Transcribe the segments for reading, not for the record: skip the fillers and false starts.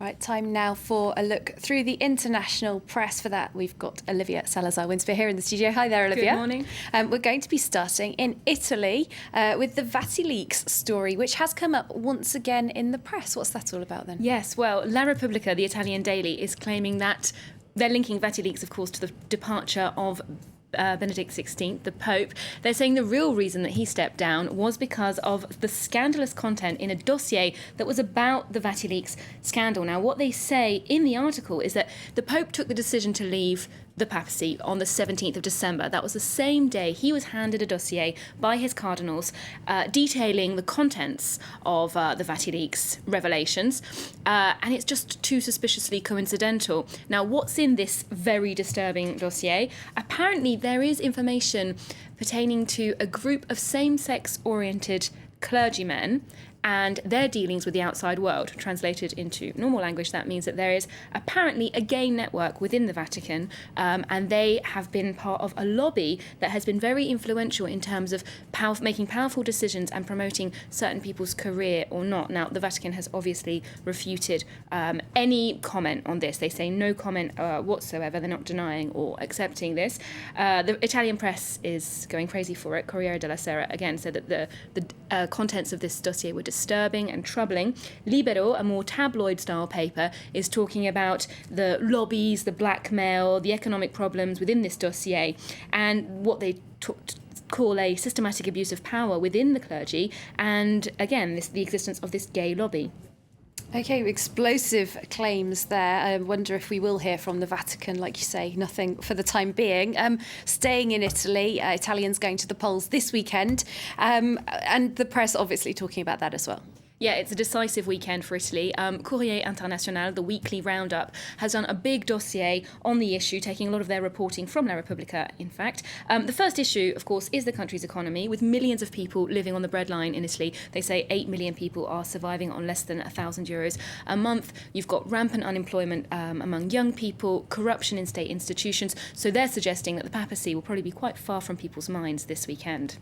Right, time now for a look through the international press. For that, we've got Olivia Salazar-Winspear here in the studio. Hi there, Olivia. Good morning. We're going to be starting in Italy with the Vatileaks story, which has come up once again in the press. What's that all about then? Yes, well, La Repubblica, the Italian daily, is claiming that they're linking Vatileaks, of course, to the departure of Benedict XVI, the Pope. They're saying the real reason that he stepped down was because of the scandalous content in a dossier that was about the Vatileaks scandal. Now, what they say in the article is that the Pope took the decision to leave the papacy on the 17th of December. That was the same day he was handed a dossier by his cardinals detailing the contents of the Vatileaks revelations, and it's just too suspiciously coincidental. Now, what's in this very disturbing dossier? Apparently, there is information pertaining to a group of same-sex oriented clergymen and their dealings with the outside world. Translated into normal language, that means that there is apparently a gay network within the Vatican, and they have been part of a lobby that has been very influential in terms of making powerful decisions and promoting certain people's career or not. Now, the Vatican has obviously refuted any comment on this. They say no comment whatsoever. They're not denying or accepting this. The Italian press is going crazy for it. Courrier della Sera, again, said that the contents of this dossier were disturbing and troubling. Libero, a more tabloid-style paper, is talking about the lobbies, the blackmail, the economic problems within this dossier, and what they call a systematic abuse of power within the clergy, and again, the existence of this gay lobby. Okay, explosive claims there. I wonder if we will hear from the Vatican. Like you say, nothing for the time being. Staying in Italy, Italians going to the polls this weekend, and the press obviously talking about that as well. Yeah, it's a decisive weekend for Italy. Courrier International, the weekly roundup, has done a big dossier on the issue, taking a lot of their reporting from La Repubblica, in fact. The first issue, of course, is the country's economy, with millions of people living on the breadline in Italy. They say 8 million people are surviving on less than €1,000 a month. You've got rampant unemployment among young people, corruption in state institutions. So they're suggesting that the papacy will probably be quite far from people's minds this weekend.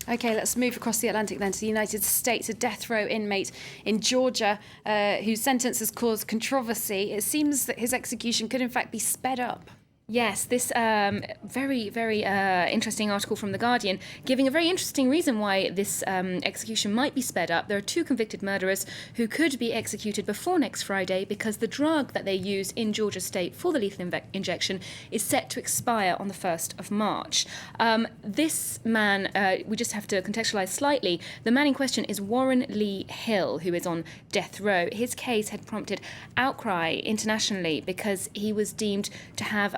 OK, let's move across the Atlantic then to the United States. A death row inmate in Georgia whose sentence has caused controversy. It seems that his execution could in fact be sped up. Yes, this very, very interesting article from The Guardian giving a very interesting reason why this execution might be sped up. There are 2 convicted murderers who could be executed before next Friday because the drug that they use in Georgia State for the lethal injection is set to expire on the 1st of March. This man, we just have to contextualise slightly, the man in question is Warren Lee Hill, who is on death row. His case had prompted outcry internationally because he was deemed to have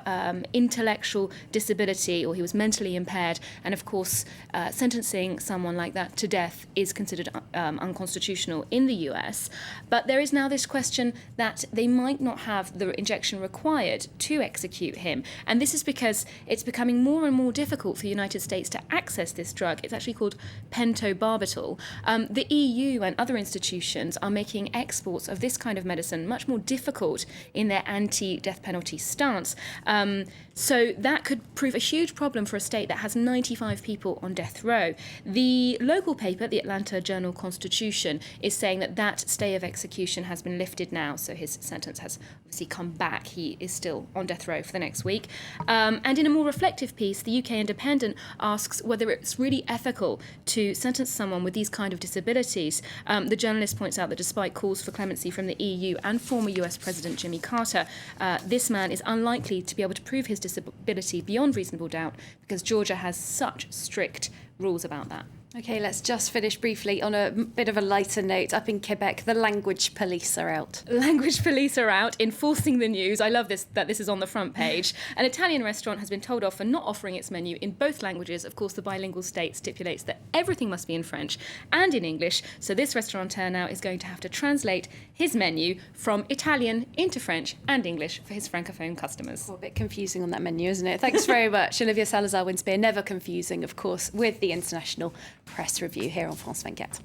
intellectual disability, or he was mentally impaired, and of course sentencing someone like that to death is considered unconstitutional in the US. But there is now this question that they might not have the injection required to execute him, and this is because it's becoming more and more difficult for the United States to access this drug. It's actually called pentobarbital. The EU and other institutions are making exports of this kind of medicine much more difficult in their anti-death penalty stance. So that could prove a huge problem for a state that has 95 people on death row. The local paper, the Atlanta Journal-Constitution, is saying that stay of execution has been lifted now, so his sentence has obviously come back. He is still on death row for the next week. And in a more reflective piece, the UK Independent asks whether it's really ethical to sentence someone with these kind of disabilities. The journalist points out that despite calls for clemency from the EU and former US President Jimmy Carter, this man is unlikely to be able to prove his disability beyond reasonable doubt because Georgia has such strict rules about that. OK, let's just finish briefly on a bit of a lighter note. Up in Quebec, the language police are out. Language police are out enforcing the news. I love this, that this is on the front page. An Italian restaurant has been told off for not offering its menu in both languages. Of course, the bilingual state stipulates that everything must be in French and in English. So this restaurateur now is going to have to translate his menu from Italian into French and English for his francophone customers. A bit confusing on that menu, isn't it? Thanks very much, Olivia Salazar-Winspear. Never confusing, of course, with the International Press Review here on France 24.